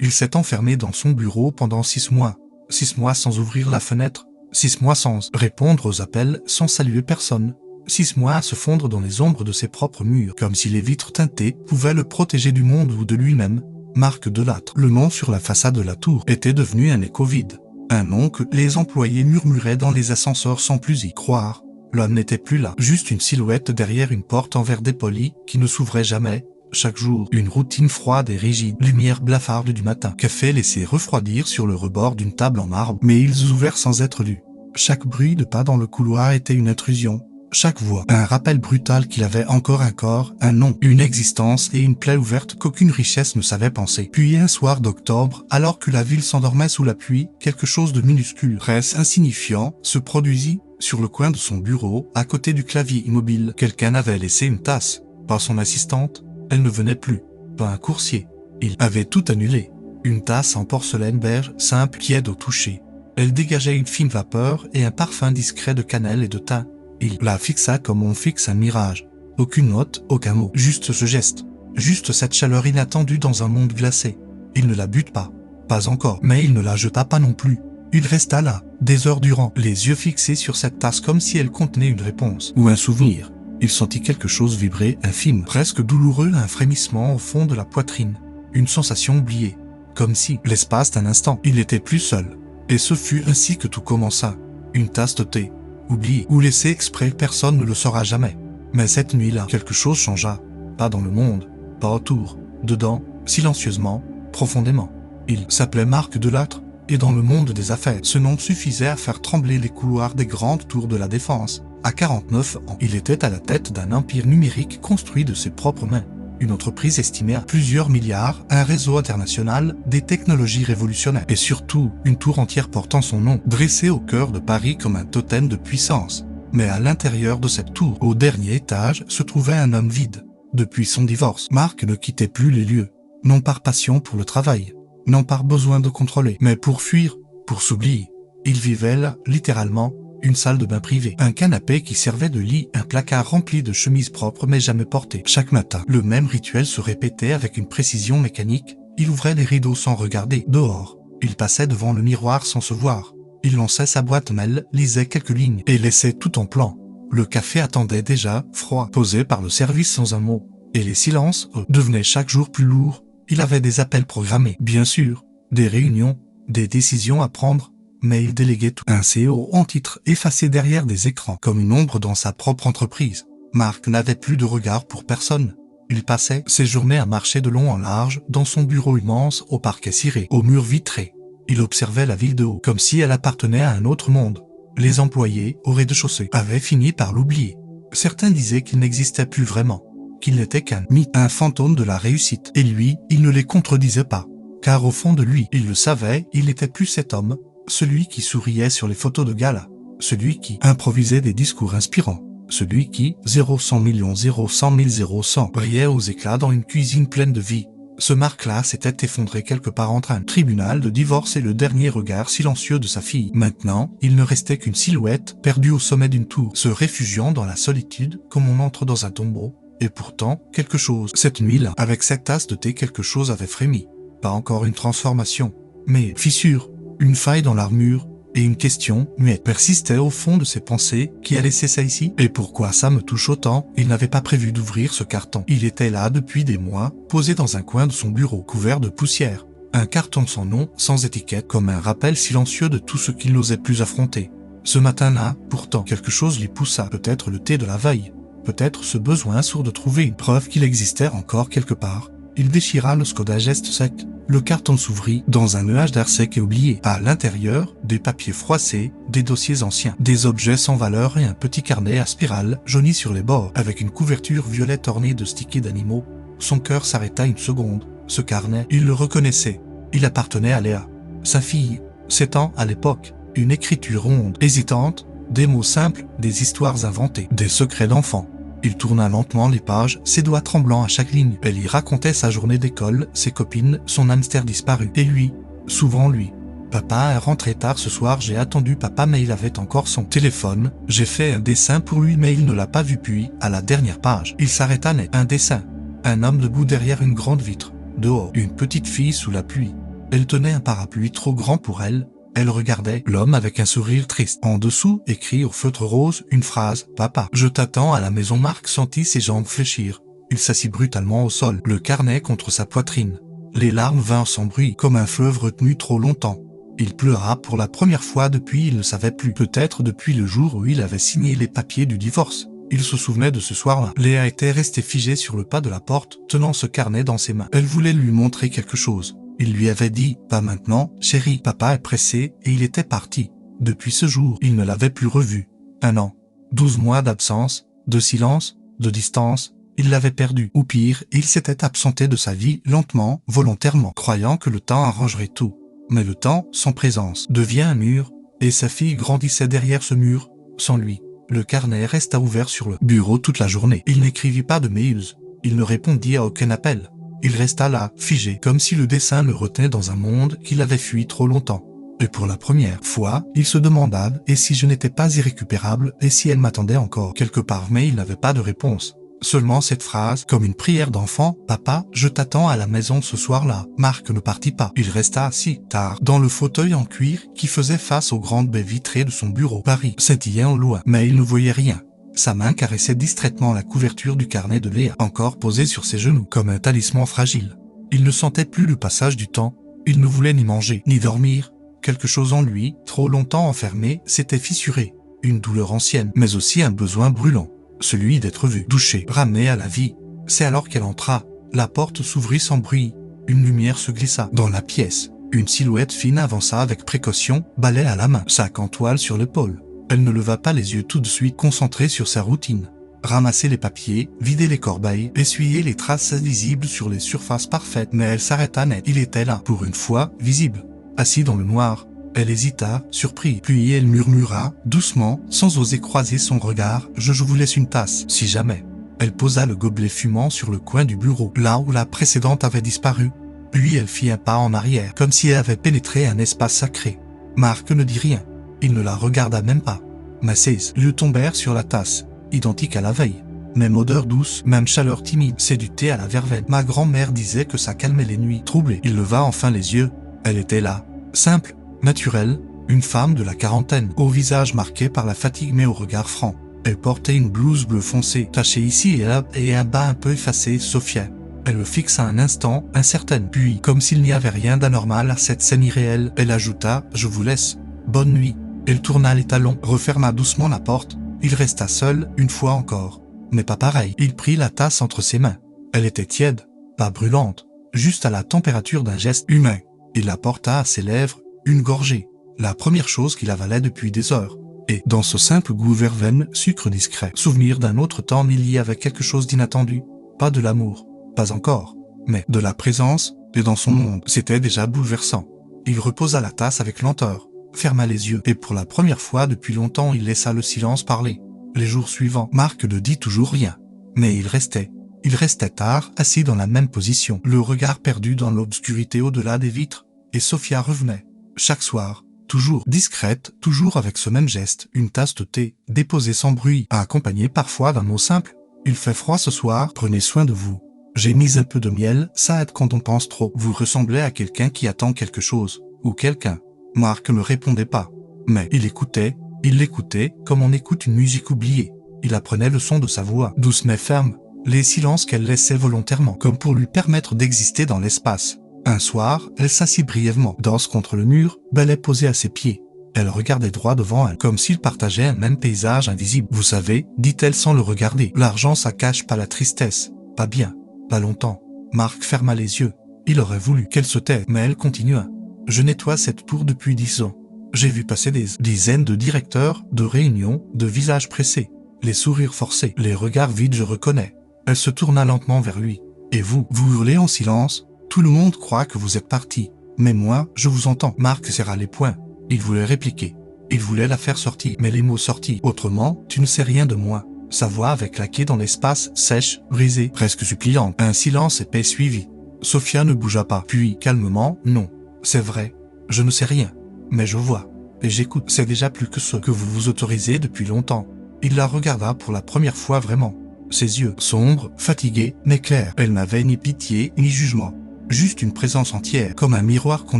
Il s'est enfermé dans son bureau pendant 6 mois. 6 mois sans ouvrir la fenêtre. 6 mois sans répondre aux appels, sans saluer personne. 6 mois à se fondre dans les ombres de ses propres murs, comme si les vitres teintées pouvaient le protéger du monde ou de lui-même. Marc Delattre. Le nom sur la façade de la tour était devenu un écho vide. Un nom que les employés murmuraient dans les ascenseurs sans plus y croire. L'homme n'était plus là, juste une silhouette derrière une porte en verre dépoli qui ne s'ouvrait jamais. Chaque jour, une routine froide et rigide, lumière blafarde du matin, café laissé refroidir sur le rebord d'une table en marbre, mais ils ouverts sans être lus. Chaque bruit de pas dans le couloir était une intrusion. Chaque voix, un rappel brutal qu'il avait encore un corps, un nom, une existence et une plaie ouverte qu'aucune richesse ne savait penser. Puis un soir d'octobre, alors que la ville s'endormait sous la pluie, quelque chose de minuscule, presque insignifiant, se produisit sur le coin de son bureau, à côté du clavier immobile. Quelqu'un avait laissé une tasse. Pas son assistante, elle ne venait plus. Pas un coursier. Il avait tout annulé. Une tasse en porcelaine beige, simple, tiède au toucher. Elle dégageait une fine vapeur et un parfum discret de cannelle et de thym. Il la fixa comme on fixe un mirage. Aucune note, aucun mot, juste ce geste. Juste cette chaleur inattendue dans un monde glacé. Il ne la bute pas. Pas encore. Mais il ne la jeta pas non plus. Il resta là, des heures durant, les yeux fixés sur cette tasse comme si elle contenait une réponse ou un souvenir. Il sentit quelque chose vibrer, infime, presque douloureux, un frémissement au fond de la poitrine. Une sensation oubliée. Comme si, l'espace d'un instant, il n'était plus seul. Et ce fut ainsi que tout commença. Une tasse de thé. Oublié ou laissé exprès, personne ne le saura jamais. Mais cette nuit-là, quelque chose changea. Pas dans le monde, pas autour, dedans, silencieusement, profondément. Il s'appelait Marc Delattre, et dans le monde des affaires, ce nom suffisait à faire trembler les couloirs des grandes tours de la Défense. À 49 ans, il était à la tête d'un empire numérique construit de ses propres mains. Une entreprise estimée à plusieurs milliards, un réseau international, des technologies révolutionnaires et surtout une tour entière portant son nom, dressée au cœur de Paris comme un totem de puissance. Mais à l'intérieur de cette tour, au dernier étage, se trouvait un homme vide. Depuis son divorce, Marc ne quittait plus les lieux, non par passion pour le travail, non par besoin de contrôler, mais pour fuir, pour s'oublier. Il vivait là, littéralement, une salle de bain privée, un canapé qui servait de lit, un placard rempli de chemises propres mais jamais portées. Chaque matin, le même rituel se répétait avec une précision mécanique. Il ouvrait les rideaux sans regarder dehors. Il passait devant le miroir sans se voir. Il lançait sa boîte mail, lisait quelques lignes et laissait tout en plan. Le café attendait déjà, froid, posé par le service sans un mot. Et les silences, eux, devenaient chaque jour plus lourds. Il avait des appels programmés, bien sûr, des réunions, des décisions à prendre. Mais il déléguait tout. Un CEO en titre effacé derrière des écrans, comme une ombre dans sa propre entreprise. Marc n'avait plus de regard pour personne. Il passait ses journées à marcher de long en large, dans son bureau immense, au parquet ciré, aux murs vitrés. Il observait la ville de haut, comme si elle appartenait à un autre monde. Les employés, au rez-de-chaussée, avaient fini par l'oublier. Certains disaient qu'il n'existait plus vraiment, qu'il n'était qu'un mythe, un fantôme de la réussite. Et lui, il ne les contredisait pas. Car au fond de lui, il le savait, il n'était plus cet homme, celui qui souriait sur les photos de gala, celui qui improvisait des discours inspirants, celui qui, 0-100 millions 0-100 000 0-100, brillait aux éclats dans une cuisine pleine de vie. Ce Marc-là s'était effondré quelque part entre un tribunal de divorce et le dernier regard silencieux de sa fille. Maintenant, il ne restait qu'une silhouette perdue au sommet d'une tour, se réfugiant dans la solitude comme on entre dans un tombeau. Et pourtant, quelque chose, cette nuit-là, avec cette tasse de thé, quelque chose avait frémi. Pas encore une transformation, mais fissure. Une faille dans l'armure, et une question muette persistait au fond de ses pensées. Qui a laissé ça ici? Et pourquoi ça me touche autant? Il n'avait pas prévu d'ouvrir ce carton. Il était là depuis des mois, posé dans un coin de son bureau, couvert de poussière. Un carton sans nom, sans étiquette, comme un rappel silencieux de tout ce qu'il n'osait plus affronter. Ce matin-là, pourtant, quelque chose lui poussa, peut-être le thé de la veille, peut-être ce besoin sourd de trouver une preuve qu'il existait encore quelque part. Il déchira le Skoda geste sec. Le carton s'ouvrit dans un nuage d'air sec et oublié. À l'intérieur, des papiers froissés, des dossiers anciens, des objets sans valeur et un petit carnet à spirale, jauni sur les bords, avec une couverture violette ornée de stickers d'animaux. Son cœur s'arrêta une seconde. Ce carnet, il le reconnaissait. Il appartenait à Léa, sa fille. 7 ans à l'époque. Une écriture ronde, hésitante, des mots simples, des histoires inventées, des secrets d'enfants. Il tourna lentement les pages, ses doigts tremblants à chaque ligne. Elle y racontait sa journée d'école, ses copines, son hamster disparu. Et lui, souvent lui. Papa est rentré tard ce soir, j'ai attendu papa mais il avait encore son téléphone. J'ai fait un dessin pour lui mais il ne l'a pas vu puis, à la dernière page, il s'arrêta net. Un dessin. Un homme debout derrière une grande vitre. Dehors, une petite fille sous la pluie. Elle tenait un parapluie trop grand pour elle. Elle regardait l'homme avec un sourire triste. En dessous, écrit au feutre rose, une phrase « Papa, je t'attends à la maison ». Marc sentit ses jambes fléchir. Il s'assit brutalement au sol, le carnet contre sa poitrine. Les larmes vinrent sans bruit, comme un fleuve retenu trop longtemps. Il pleura pour la première fois depuis il ne savait plus, peut-être depuis le jour où il avait signé les papiers du divorce. Il se souvenait de ce soir-là. Léa était restée figée sur le pas de la porte, tenant ce carnet dans ses mains. Elle voulait lui montrer quelque chose. Il lui avait dit « Pas maintenant, chérie, papa est pressé » et il était parti. Depuis ce jour, il ne l'avait plus revu. 1 an, 12 mois d'absence, de silence, de distance. Il l'avait perdu, ou pire, il s'était absenté de sa vie lentement, volontairement, croyant que le temps arrangerait tout. Mais le temps, sans présence, devient un mur, et sa fille grandissait derrière ce mur, sans lui. Le carnet resta ouvert sur le bureau toute la journée. Il n'écrivit pas de mails, il ne répondit à aucun appel. Il resta là, figé, comme si le dessin le retenait dans un monde qu'il avait fui trop longtemps. Et pour la première fois, il se demanda « Et si je n'étais pas irrécupérable, et si elle m'attendait encore quelque part ?» Mais il n'avait pas de réponse. Seulement cette phrase, comme une prière d'enfant, « Papa, je t'attends à la maison ce soir-là ». Marc ne partit pas. Il resta assis, tard, dans le fauteuil en cuir qui faisait face aux grandes baies vitrées de son bureau. Paris scintillait au loin, mais il ne voyait rien. Sa main caressait distraitement la couverture du carnet de Léa, encore posée sur ses genoux, comme un talisman fragile. Il ne sentait plus le passage du temps. Il ne voulait ni manger, ni dormir. Quelque chose en lui, trop longtemps enfermé, s'était fissuré. Une douleur ancienne, mais aussi un besoin brûlant. Celui d'être vu, touché, ramené à la vie. C'est alors qu'elle entra. La porte s'ouvrit sans bruit. Une lumière se glissa dans la pièce. Une silhouette fine avança avec précaution, balai à la main, sac en toile sur l'épaule. Elle ne leva pas les yeux tout de suite, concentrée sur sa routine. Ramasser les papiers, vider les corbeilles, essuyer les traces invisibles sur les surfaces parfaites. Mais elle s'arrêta net. Il était là, pour une fois, visible. Assis dans le noir. Elle hésita, surpris, puis elle murmura, doucement, sans oser croiser son regard, « Je vous laisse une tasse, si jamais. » Elle posa le gobelet fumant sur le coin du bureau, là où la précédente avait disparu. Puis elle fit un pas en arrière, comme si elle avait pénétré un espace sacré. Marc ne dit rien. Il ne la regarda même pas. Mais ses yeux tombèrent sur la tasse, identique à la veille. Même odeur douce, même chaleur timide, c'est du thé à la verveine. Ma grand-mère disait que ça calmait les nuits troublées. Il leva enfin les yeux. Elle était là, simple, naturelle, une femme de la quarantaine, au visage marqué par la fatigue mais au regard franc. Elle portait une blouse bleu foncé, tachée ici et là, et un bas un peu effacé, Sophia. Elle le fixa un instant, incertaine, puis, comme s'il n'y avait rien d'anormal à cette scène irréelle, elle ajouta « Je vous laisse. Bonne nuit ». Elle tourna les talons, referma doucement la porte. Il resta seul, une fois encore. Mais pas pareil. Il prit la tasse entre ses mains. Elle était tiède, pas brûlante, juste à la température d'un geste humain. Il la porta à ses lèvres, une gorgée, la première chose qu'il avalait depuis des heures. Et, dans ce simple goût verveine, sucre discret, souvenir d'un autre temps il y avait quelque chose d'inattendu. Pas de l'amour, pas encore, mais de la présence, et dans son monde, c'était déjà bouleversant. Il reposa la tasse avec lenteur, ferma les yeux, et pour la première fois depuis longtemps il laissa le silence parler. Les jours suivants, Marc ne dit toujours rien. Mais il restait tard, assis dans la même position, le regard perdu dans l'obscurité au-delà des vitres, et Sophia revenait. Chaque soir, toujours discrète, toujours avec ce même geste, une tasse de thé, déposée sans bruit, accompagnée parfois d'un mot simple. « Il fait froid ce soir, prenez soin de vous. J'ai mis un peu de miel, ça aide quand on pense trop. Vous ressemblez à quelqu'un qui attend quelque chose, ou quelqu'un. » Marc ne répondait pas. Mais il l'écoutait comme on écoute une musique oubliée. Il apprenait le son de sa voix, douce mais ferme, les silences qu'elle laissait volontairement, comme pour lui permettre d'exister dans l'espace. Un soir, elle s'assit brièvement, danse contre le mur, balai posé à ses pieds. Elle regardait droit devant elle, comme s'ils partageaient un même paysage invisible. « Vous savez, dit-elle sans le regarder, l'argent ça cache pas la tristesse. Pas bien, pas longtemps. » Marc ferma les yeux. Il aurait voulu qu'elle se taise, mais elle continua. « Je nettoie cette tour depuis 10 ans. J'ai vu passer des dizaines de directeurs, de réunions, de visages pressés, les sourires forcés, les regards vides, je reconnais. » Elle se tourna lentement vers lui. « Et vous hurlez en silence. Tout le monde croit que vous êtes parti. Mais moi, je vous entends. » Marc serra les poings. Il voulait répliquer. Il voulait la faire sortir, mais les mots sortis. « Autrement, tu ne sais rien de moi. » Sa voix avait claqué dans l'espace, sèche, brisée, presque suppliante. Un silence épais suivit. Sophia ne bougea pas. Puis, calmement, « Non, c'est vrai. Je ne sais rien. Mais je vois. Et j'écoute. C'est déjà plus que ce que vous vous autorisez depuis longtemps. » Il la regarda pour la première fois vraiment. Ses yeux, sombres, fatigués, mais clairs. Elle n'avait ni pitié, ni jugement. Juste une présence entière, comme un miroir qu'on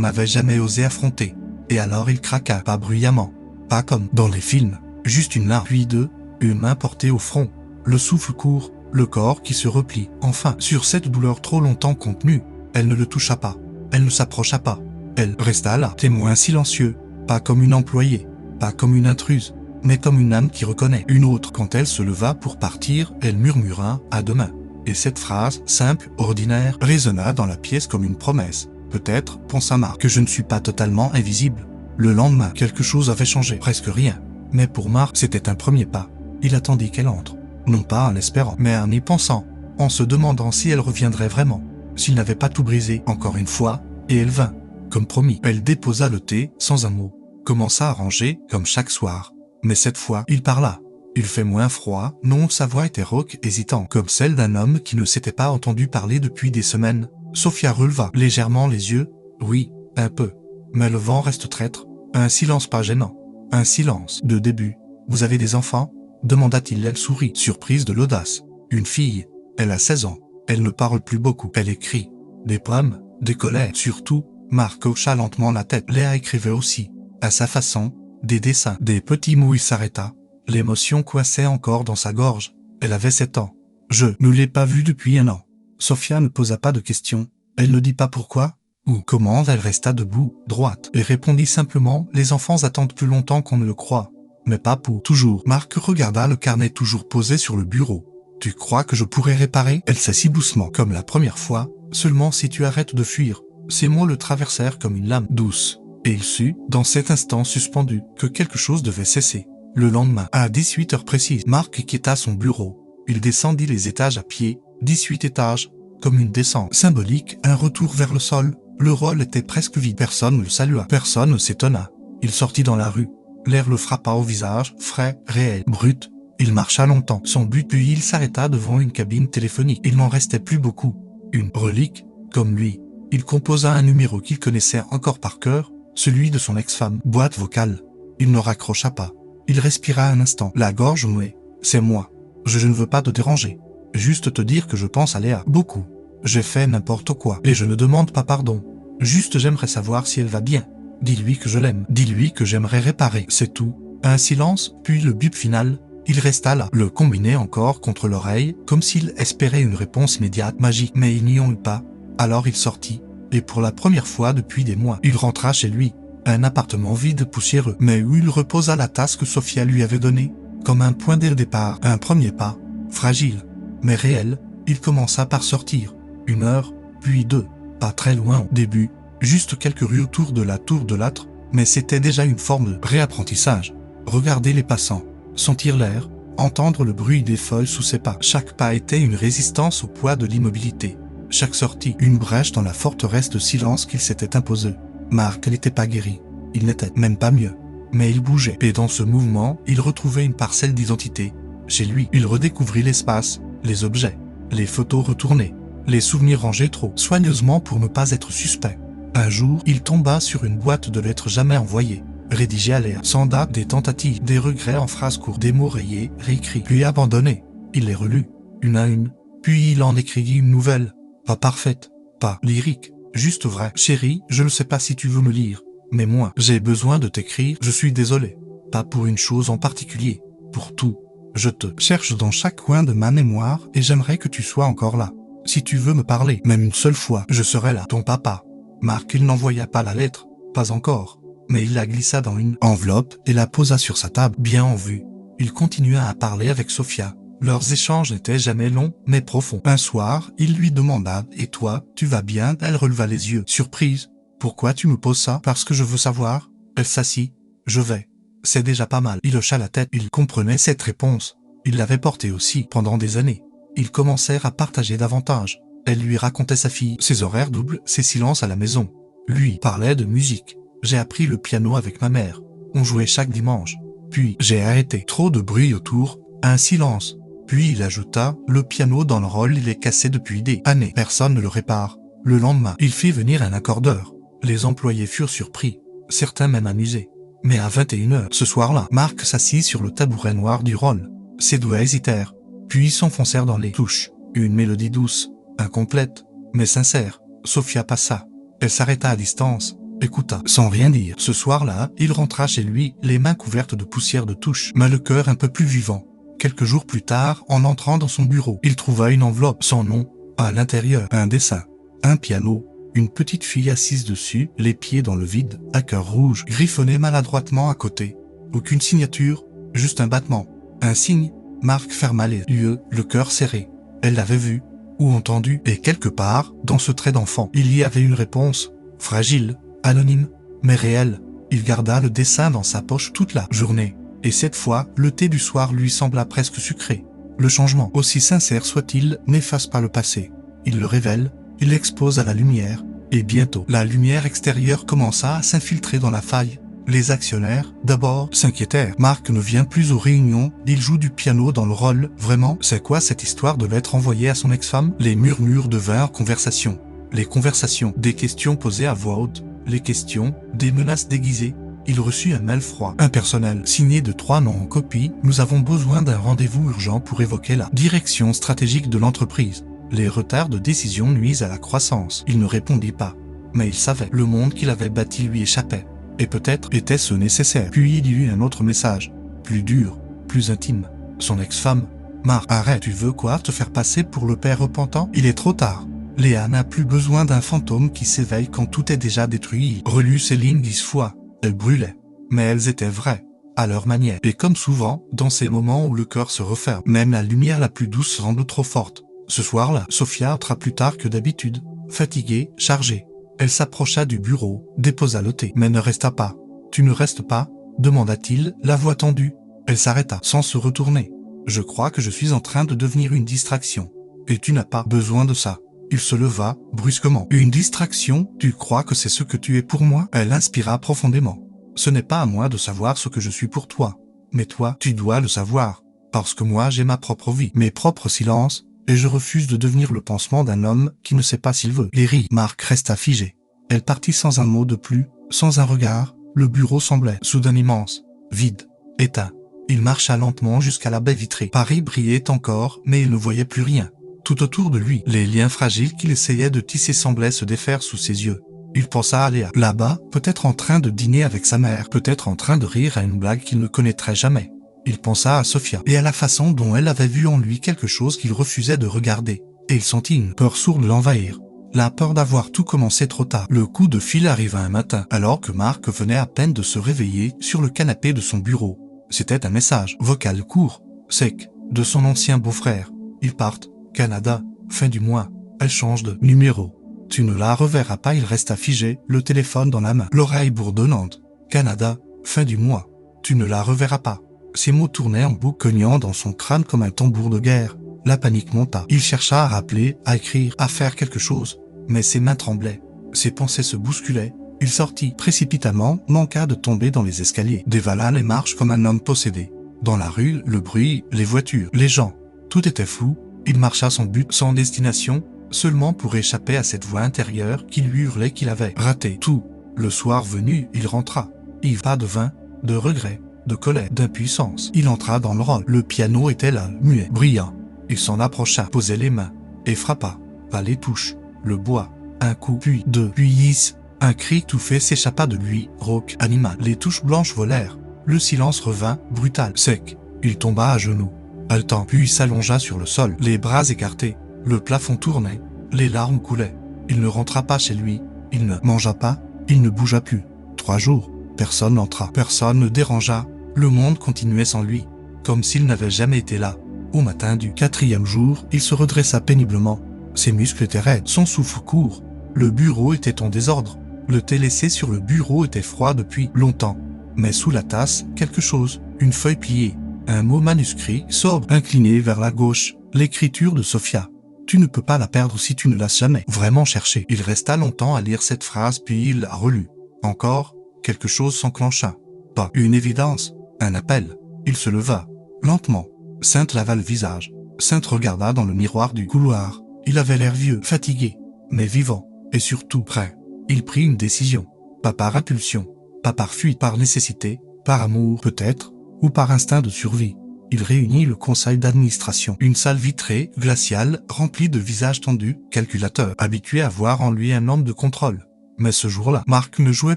n'avait jamais osé affronter. Et alors il craqua, pas bruyamment, pas comme dans les films, juste une larme, puis deux, une main portée au front, le souffle court, le corps qui se replie. Enfin, sur cette douleur trop longtemps contenue, elle ne le toucha pas, elle ne s'approcha pas, elle resta là, témoin silencieux, pas comme une employée, pas comme une intruse, mais comme une âme qui reconnaît une autre. Quand elle se leva pour partir, elle murmura « à demain ». Et cette phrase, simple, ordinaire, résonna dans la pièce comme une promesse. Peut-être, pensa Marc, que je ne suis pas totalement invisible. Le lendemain, quelque chose avait changé, presque rien. Mais pour Marc, c'était un premier pas. Il attendit qu'elle entre. Non pas en l'espérant, mais en y pensant, en se demandant si elle reviendrait vraiment, s'il n'avait pas tout brisé, encore une fois, et elle vint. Comme promis, elle déposa le thé, sans un mot, commença à ranger, comme chaque soir. Mais cette fois, il parla. Il fait moins froid, non, sa voix était rauque, hésitant, comme celle d'un homme qui ne s'était pas entendu parler depuis des semaines. Sophia releva légèrement les yeux. Oui, un peu. Mais le vent reste traître. Un silence pas gênant. Un silence de début. Vous avez des enfants? Demanda-t-il. Elle sourit, surprise de l'audace. Une fille. Elle a 16 ans. Elle ne parle plus beaucoup. Elle écrit. Des poèmes, des colères. Surtout, Marc hocha lentement la tête. Léa écrivait aussi. À sa façon, des dessins. Des petits mots. Il s'arrêta. L'émotion coinçait encore dans sa gorge. Elle avait 7 ans. Je ne l'ai pas vue depuis un an. Sophia ne posa pas de questions. Elle ne dit pas pourquoi ou comment. Elle resta debout, droite, et répondit simplement « Les enfants attendent plus longtemps qu'on ne le croit. Mais pas pour toujours. » Marc regarda le carnet toujours posé sur le bureau. « Tu crois que je pourrais réparer ?» Elle s'assit doucement, comme la première fois. « Seulement si tu arrêtes de fuir. » Ces mots le traversèrent comme une lame douce. Et il sut, dans cet instant suspendu, que quelque chose devait cesser. Le lendemain, à 18 heures précises, Marc quitta son bureau. Il descendit les étages à pied, 18 étages, comme une descente symbolique, un retour vers le sol. Le rôle était presque vide. Personne ne le salua. Personne ne s'étonna. Il sortit dans la rue. L'air le frappa au visage, frais, réel, brut. Il marcha longtemps, sans but, puis il s'arrêta devant une cabine téléphonique. Il n'en restait plus beaucoup. Une relique, comme lui. Il composa un numéro qu'il connaissait encore par cœur, celui de son ex-femme. Boîte vocale. Il ne raccrocha pas. Il respira un instant, la gorge nouée. « C'est moi. Je ne veux pas te déranger. Juste te dire que je pense à Léa. Beaucoup. J'ai fait n'importe quoi. Et je ne demande pas pardon. Juste j'aimerais savoir si elle va bien. Dis-lui que je l'aime. Dis-lui que j'aimerais réparer. C'est tout. » Un silence, puis le bip final. Il resta là, le combiné encore contre l'oreille, comme s'il espérait une réponse immédiate, magique. Mais il n'y en eut pas. Alors il sortit. Et pour la première fois depuis des mois, il rentra chez lui. Un appartement vide, poussiéreux, mais où il reposa la tasse que Sophia lui avait donnée. Comme un point de départ, un premier pas. Fragile, mais réel. Il commença par sortir. 1 heure, puis 2. Pas très loin au début. Juste quelques rues autour de la tour de l'âtre, mais c'était déjà une forme de réapprentissage. Regarder les passants, sentir l'air, entendre le bruit des feuilles sous ses pas. Chaque pas était une résistance au poids de l'immobilité. Chaque sortie, une brèche dans la forteresse de silence qu'il s'était imposée. Marc n'était pas guéri. Il n'était même pas mieux. Mais il bougeait. Et dans ce mouvement, il retrouvait une parcelle d'identité. Chez lui, il redécouvrit l'espace, les objets, les photos retournées, les souvenirs rangés trop soigneusement pour ne pas être suspect. Un jour, il tomba sur une boîte de lettres jamais envoyées, rédigées à l'air, sans date, des tentatives, des regrets en phrases courtes, des mots rayés, réécrits, puis abandonnés. Il les relut, une à une, puis il en écrivit une nouvelle. Pas parfaite, pas lyrique, juste vraie. « Chérie, je ne sais pas si tu veux me lire, mais moi, j'ai besoin de t'écrire, je suis désolé. Pas pour une chose en particulier, pour tout. Je te cherche dans chaque coin de ma mémoire et j'aimerais que tu sois encore là. Si tu veux me parler, même une seule fois, je serai là, ton papa. » Marc, il n'envoya pas la lettre, pas encore, mais il la glissa dans une enveloppe et la posa sur sa table, bien en vue. Il continua à parler avec Sophia. Leurs échanges n'étaient jamais longs, mais profonds. Un soir, il lui demanda « Et toi, tu vas bien ?» Elle releva les yeux, surprise. « Pourquoi tu me poses ça? Parce que je veux savoir. » Elle s'assit. « Je vais. C'est déjà pas mal. » Il hocha la tête. Il comprenait cette réponse. Il l'avait portée aussi pendant des années. Ils commencèrent à partager davantage. Elle lui racontait sa fille, ses horaires doubles, ses silences à la maison. Lui parlait de musique. « J'ai appris le piano avec ma mère. On jouait chaque dimanche. Puis, j'ai arrêté. Trop de bruit autour. Un silence. » Puis il ajouta, « Le piano dans le rôle, il est cassé depuis des années. Personne ne le répare. » Le lendemain, il fit venir un accordeur. Les employés furent surpris, certains même amusés. Mais à 21 heures, ce soir-là, Marc s'assit sur le tabouret noir du rôle. Ses doigts hésitèrent, puis s'enfoncèrent dans les touches. Une mélodie douce, incomplète, mais sincère. Sophia passa. Elle s'arrêta à distance, écouta, sans rien dire. Ce soir-là, il rentra chez lui, les mains couvertes de poussière de touche, mais le cœur un peu plus vivant. Quelques jours plus tard, en entrant dans son bureau, il trouva une enveloppe, son nom, à l'intérieur, un dessin, un piano, une petite fille assise dessus, les pieds dans le vide, un cœur rouge, griffonné maladroitement à côté. Aucune signature, juste un battement, un signe. Marc ferma les yeux, le cœur serré. Elle l'avait vu, ou entendu, et quelque part, dans ce trait d'enfant, il y avait une réponse, fragile, anonyme, mais réelle. Il garda le dessin dans sa poche toute la journée, et cette fois, le thé du soir lui sembla presque sucré. Le changement, aussi sincère soit-il, n'efface pas le passé. Il le révèle, il l'expose à la lumière, et bientôt, la lumière extérieure commença à s'infiltrer dans la faille. Les actionnaires, d'abord, s'inquiétèrent. Marc ne vient plus aux réunions, il joue du piano dans le rôle. Vraiment, c'est quoi cette histoire de lettre envoyée à son ex-femme? Les murmures devinrent conversations. Les conversations, des questions posées à voix haute. Les questions, des menaces déguisées. Il reçut un mail froid, impersonnel, signé de 3 noms en copie. Nous avons besoin d'un rendez-vous urgent pour évoquer la direction stratégique de l'entreprise. Les retards de décision nuisent à la croissance. Il ne répondit pas. Mais il savait, le monde qu'il avait bâti lui échappait. Et peut-être était-ce nécessaire. Puis il y eut un autre message, plus dur, plus intime. Son ex-femme. Marc, arrête, tu veux quoi? Te faire passer pour le père repentant? Il est trop tard. Léa n'a plus besoin d'un fantôme qui s'éveille quand tout est déjà détruit. Il relut ces lignes 10 fois. Elles brûlaient. Mais elles étaient vraies. À leur manière. Et comme souvent, dans ces moments où le cœur se referme, même la lumière la plus douce semble trop forte. Ce soir-là, Sophia entra plus tard que d'habitude, fatiguée, chargée. Elle s'approcha du bureau, déposa le thé, mais ne resta pas. « Tu ne restes pas ?» demanda-t-il, la voix tendue. Elle s'arrêta, sans se retourner. « Je crois que je suis en train de devenir une distraction. Et tu n'as pas besoin de ça. » Il se leva, brusquement. « Une distraction? Tu crois que c'est ce que tu es pour moi ?» Elle inspira profondément. « Ce n'est pas à moi de savoir ce que je suis pour toi. Mais toi, tu dois le savoir. Parce que moi, j'ai ma propre vie, mes propres silences. » Et je refuse de devenir le pansement d'un homme qui ne sait pas s'il veut. Les ris. Marc resta figé. Elle partit sans un mot de plus, sans un regard. Le bureau semblait soudain immense, vide, éteint. Il marcha lentement jusqu'à la baie vitrée. Paris brillait encore, mais il ne voyait plus rien. Tout autour de lui, les liens fragiles qu'il essayait de tisser semblaient se défaire sous ses yeux. Il pensa à Léa. Là-bas, peut-être en train de dîner avec sa mère, peut-être en train de rire à une blague qu'il ne connaîtrait jamais. Il pensa à Sophia, et à la façon dont elle avait vu en lui quelque chose qu'il refusait de regarder. Et il sentit une peur sourde l'envahir. La peur d'avoir tout commencé trop tard. Le coup de fil arriva un matin, alors que Marc venait à peine de se réveiller sur le canapé de son bureau. C'était un message, vocal court, sec, de son ancien beau-frère. Ils partent, Canada, fin du mois. Elle change de numéro. Tu ne la reverras pas. Il resta figé, le téléphone dans la main, l'oreille bourdonnante. Canada, fin du mois. Tu ne la reverras pas. Ces mots tournaient en boucle, cognant dans son crâne comme un tambour de guerre. La panique monta. Il chercha à rappeler, à écrire, à faire quelque chose. Mais ses mains tremblaient. Ses pensées se bousculaient. Il sortit précipitamment, manqua de tomber dans les escaliers, dévala les marches comme un homme possédé. Dans la rue, le bruit, les voitures, les gens. Tout était flou. Il marcha sans but, sans destination, seulement pour échapper à cette voix intérieure qui lui hurlait qu'il avait raté tout. Le soir venu, il rentra. Ivre pas de vin, de regret, de colère, d'impuissance. Il entra dans le rôle. Le piano était là, muet, brillant. Il s'en approcha, posait les mains, et frappa. Pas les touches, le bois. Un coup, puis deux, puis 10. Un cri tout fait s'échappa de lui, rauque, animal. Les touches blanches volèrent. Le silence revint, brutal, sec. Il tomba à genoux, haletant, puis s'allongea sur le sol, les bras écartés. Le plafond tournait, les larmes coulaient. Il ne rentra pas chez lui, il ne mangea pas, il ne bougea plus. 3 jours, personne n'entra, personne ne dérangea. Le monde continuait sans lui, comme s'il n'avait jamais été là. Au matin du 4e jour, il se redressa péniblement. Ses muscles étaient raides, son souffle court. Le bureau était en désordre. Le thé laissé sur le bureau était froid depuis longtemps. Mais sous la tasse, quelque chose, une feuille pliée, un mot manuscrit, sobre, incliné vers la gauche, l'écriture de Sophia. Tu ne peux pas la perdre si tu ne l'as jamais vraiment cherché. Il resta longtemps à lire cette phrase, puis il la relut. Encore, quelque chose s'enclencha. Pas une évidence, un appel. Il se leva, lentement. Sainte lava le visage. Sainte regarda dans le miroir du couloir. Il avait l'air vieux, fatigué, mais vivant, et surtout prêt. Il prit une décision. Pas par impulsion, pas par fuite, par nécessité, par amour peut-être, ou par instinct de survie. Il réunit le conseil d'administration. Une salle vitrée, glaciale, remplie de visages tendus, calculateurs, habitués à voir en lui un homme de contrôle. Mais ce jour-là, Mark ne jouait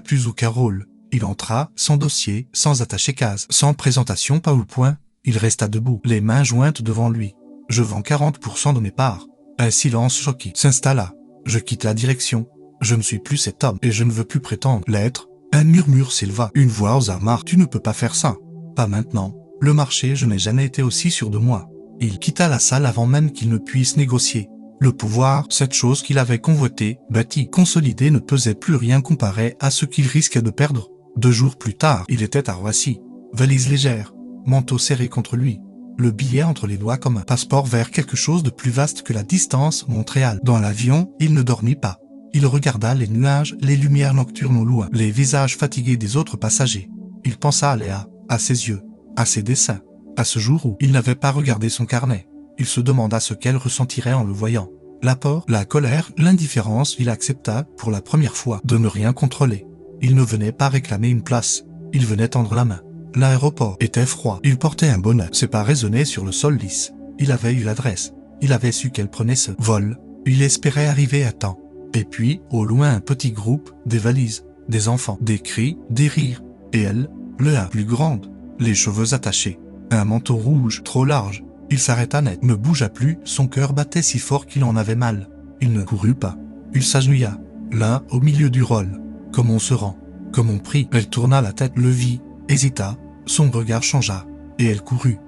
plus aucun rôle. Il entra, sans dossier, sans attaché case, sans présentation PowerPoint. Il resta debout, les mains jointes devant lui. Je vends 40% de mes parts. Un silence choqué s'installa. Je quitte la direction. Je ne suis plus cet homme et je ne veux plus prétendre l'être. Un murmure s'éleva. Une voix osa: Mark, tu ne peux pas faire ça. Pas maintenant. Le marché, je n'ai jamais été aussi sûr de moi. Il quitta la salle avant même qu'il ne puisse négocier. Le pouvoir, cette chose qu'il avait convoitée, bâtie, consolidée, ne pesait plus rien comparé à ce qu'il risquait de perdre. 2 jours plus tard, il était à Roissy. Valise légère, manteau serré contre lui, le billet entre les doigts comme un passeport vers quelque chose de plus vaste que la distance Montréal. Dans l'avion, il ne dormit pas. Il regarda les nuages, les lumières nocturnes au loin, les visages fatigués des autres passagers. Il pensa à Léa, à ses yeux, à ses dessins, à ce jour où il n'avait pas regardé son carnet. Il se demanda ce qu'elle ressentirait en le voyant. L'apport, la colère, l'indifférence, il accepta, pour la première fois, de ne rien contrôler. Il ne venait pas réclamer une place. Il venait tendre la main. L'aéroport était froid. Il portait un bonnet. Ses pas résonnaient sur le sol lisse. Il avait eu l'adresse. Il avait su qu'elle prenait ce vol. Il espérait arriver à temps. Et puis, au loin, un petit groupe, des valises, des enfants, des cris, des rires. Et elle, Léa, plus grande, les cheveux attachés, un manteau rouge trop large. Il s'arrêta net, ne bougea plus, son cœur battait si fort qu'il en avait mal. Il ne courut pas. Il s'agenouilla, là, au milieu du rôle. Comme on se rend, comme on prie. Elle tourna la tête, le vit, hésita, son regard changea, et elle courut,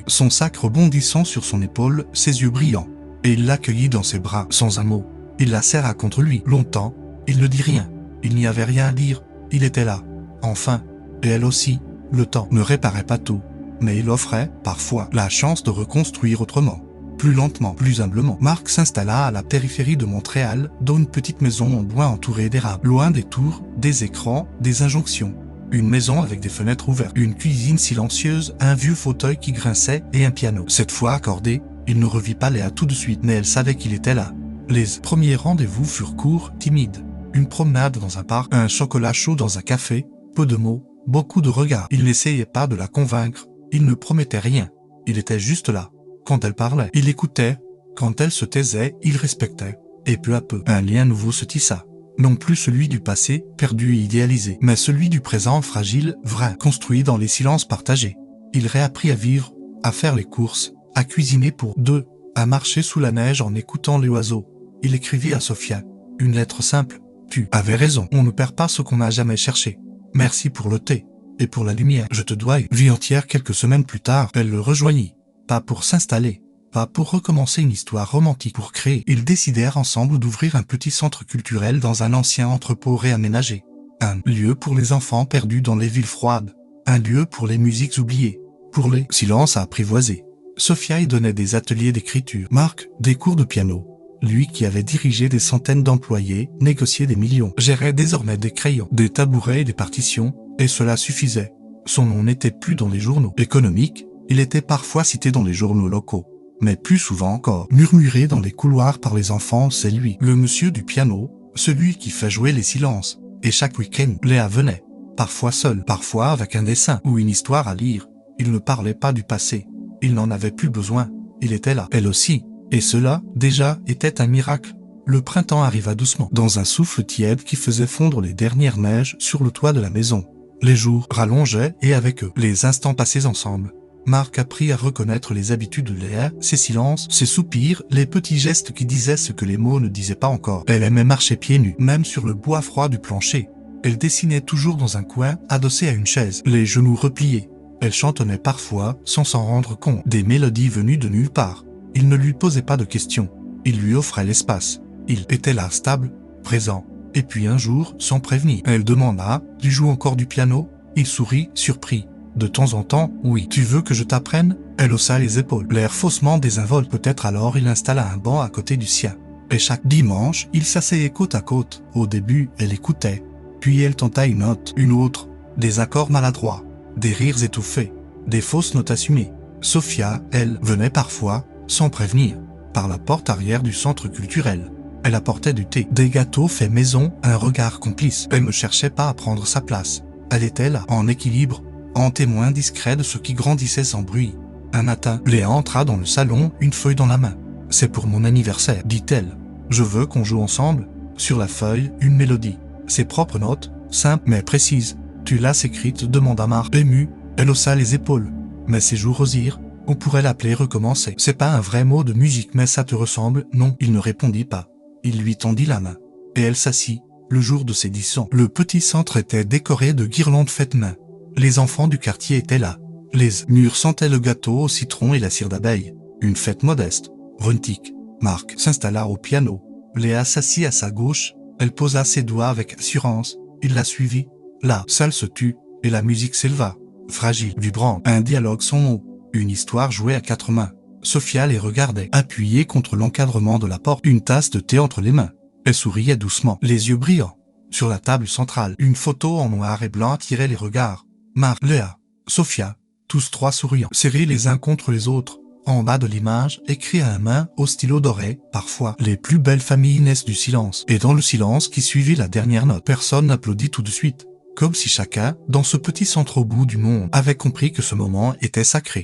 son sac rebondissant sur son épaule, ses yeux brillants, et il l'accueillit dans ses bras, sans un mot. Il la serra contre lui, longtemps, il ne dit rien, il n'y avait rien à dire, il était là, enfin, et elle aussi. Le temps ne réparait pas tout, mais il offrait, parfois, la chance de reconstruire autrement. Plus lentement, plus humblement, Mark s'installa à la périphérie de Montréal, dans une petite maison en bois entourée d'érables, loin des tours, des écrans, des injonctions. Une maison avec des fenêtres ouvertes, une cuisine silencieuse, un vieux fauteuil qui grinçait et un piano. Cette fois accordé, il ne revit pas Léa tout de suite, mais elle savait qu'il était là. Les premiers rendez-vous furent courts, timides. Une promenade dans un parc, un chocolat chaud dans un café, peu de mots, beaucoup de regards. Il n'essayait pas de la convaincre, il ne promettait rien, il était juste là. Quand elle parlait, il écoutait. Quand elle se taisait, il respectait. Et peu à peu, un lien nouveau se tissa. Non plus celui du passé, perdu et idéalisé, mais celui du présent fragile, vrai, construit dans les silences partagés. Il réapprit à vivre, à faire les courses, à cuisiner pour 2, à marcher sous la neige en écoutant les oiseaux. Il écrivit à Sophia, une lettre simple. Tu avais raison, on ne perd pas ce qu'on n'a jamais cherché. Merci pour le thé. Et pour la lumière, je te dois une vie entière. Quelques semaines plus tard, elle le rejoignit. Pas pour s'installer, pas pour recommencer une histoire romantique, pour créer. Ils décidèrent ensemble d'ouvrir un petit centre culturel dans un ancien entrepôt réaménagé. Un lieu pour les enfants perdus dans les villes froides. Un lieu pour les musiques oubliées. Pour les silences à apprivoiser. Sophia y donnait des ateliers d'écriture. Mark, des cours de piano. Lui qui avait dirigé des centaines d'employés, négocié des millions, gérait désormais des crayons, des tabourets et des partitions, et cela suffisait. Son nom n'était plus dans les journaux économiques, il était parfois cité dans les journaux locaux, mais plus souvent encore, murmuré dans les couloirs par les enfants, c'est lui, le monsieur du piano, celui qui fait jouer les silences. Et chaque week-end, Léa venait, parfois seule, parfois avec un dessin ou une histoire à lire. Il ne parlait pas du passé, il n'en avait plus besoin, il était là, elle aussi. Et cela, déjà, était un miracle. Le printemps arriva doucement, dans un souffle tiède qui faisait fondre les dernières neiges sur le toit de la maison. Les jours rallongeaient et avec eux, les instants passés ensemble. Mark apprit à reconnaître les habitudes de Léa, ses silences, ses soupirs, les petits gestes qui disaient ce que les mots ne disaient pas encore. Elle aimait marcher pieds nus, même sur le bois froid du plancher. Elle dessinait toujours dans un coin, adossée à une chaise, les genoux repliés. Elle chantonnait parfois, sans s'en rendre compte, des mélodies venues de nulle part. Il ne lui posait pas de questions. Il lui offrait l'espace. Il était là, stable, présent. Et puis un jour, sans prévenir, elle demanda « Tu joues encore du piano ?» Il sourit, surpris. De temps en temps, « Oui. Tu veux que je t'apprenne ?» Elle haussa les épaules, l'air faussement désinvolte. Peut-être alors il installa un banc à côté du sien. Et chaque dimanche, ils s'asseyaient côte à côte. Au début, elle écoutait. Puis elle tenta une note, une autre. Des accords maladroits. Des rires étouffés. Des fausses notes assumées. Sophia, elle, venait parfois, sans prévenir, par la porte arrière du centre culturel. Elle apportait du thé, des gâteaux faits maison, un regard complice. Elle ne cherchait pas à prendre sa place. Elle était là, en équilibre, en témoin discret de ce qui grandissait sans bruit. Un matin, Léa entra dans le salon, une feuille dans la main. « C'est pour mon anniversaire, dit-elle. Je veux qu'on joue ensemble. » Sur la feuille, une mélodie. Ses propres notes, simples mais précises. « Tu l'as écrite ?» demanda Marc. Émue, elle haussa les épaules. « Mais ces jours osirent. On pourrait l'appeler recommencer. C'est pas un vrai mot de musique, mais ça te ressemble ?» Non, il ne répondit pas. Il lui tendit la main. Et elle s'assit. Le jour de ses 10 ans, le petit centre était décoré de guirlandes faites main. Les enfants du quartier étaient là. Les murs sentaient le gâteau au citron et la cire d'abeille. Une fête modeste, rustique. Marc s'installa au piano. Léa s'assit à sa gauche. Elle posa ses doigts avec assurance. Il la suivit. La salle se tut, et la musique s'éleva. Fragile, vibrante, un dialogue sans mots. Une histoire jouée à 4 mains. Sophia les regardait, appuyée contre l'encadrement de la porte, une tasse de thé entre les mains. Elle souriait doucement, les yeux brillants. Sur la table centrale, une photo en noir et blanc attirait les regards. Marc, Léa, Sophia, tous trois souriants, serrés les uns contre les autres. En bas de l'image, écrit à la main, au stylo doré, parfois, les plus belles familles naissent du silence. Et dans le silence qui suivit la dernière note, personne n'applaudit tout de suite. Comme si chacun, dans ce petit centre au bout du monde, avait compris que ce moment était sacré.